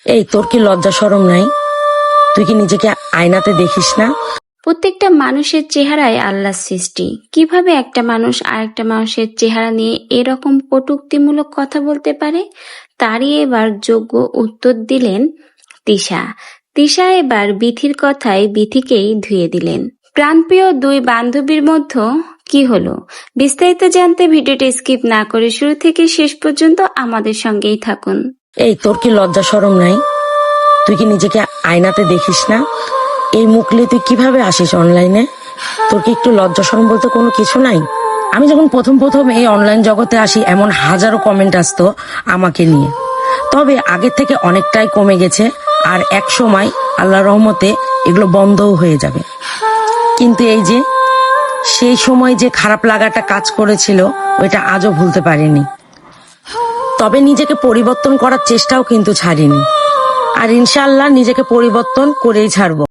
এই তোর কি লজ্জা শরম নাই? তুই কি নিজেকে আয়নাতে দেখিস না? প্রত্যেকটা মানুষের চেহারায় আল্লাহর সৃষ্টি। কিভাবে একটা মানুষ আরেকটা মানুষের চেহারা নিয়ে এরকম কটূক্তিমূলক কথা বলতে পারে? তারই এবার যোগ্য উত্তর দিলেন তিশা। তিশা এবার বিথির কথায় বিথিকেই ধুয়ে দিলেন। প্রাণপ্রিয় দুই বান্ধবীর মধ্যে কি হলো বিস্তারিত জানতে ভিডিওটি স্কিপ না করে শুরু থেকে শেষ পর্যন্ত আমাদের সঙ্গেই থাকুন। এই তোর কি লজ্জা শরম নাই? তুই কি নিজেকে আয়নাতে দেখিস না? এই মুখ নিয়ে তুই কিভাবে আসিস অনলাইনে? তোর কি একটু লজ্জা শরম বলতে কোনো কিছু নাই? আমি যখন প্রথম এই অনলাইন জগতে আসি এমন হাজারো কমেন্ট আসতো আমাকে নিয়ে, তবে আগের থেকে অনেকটাই কমে গেছে। আর এক সময় আল্লাহর রহমতে এগুলো বন্ধও হয়ে যাবে। কিন্তু এই যে সেই সময় যে খারাপ লাগাটা কাজ করেছিল ওইটা আজও ভুলতে পারিনি। তবে নিজেকে পরিবর্তন করার চেষ্টাও কিন্তু ছাড়িনি, আর ইনশাআল্লাহ নিজেকে পরিবর্তন করেই ছাড়বো।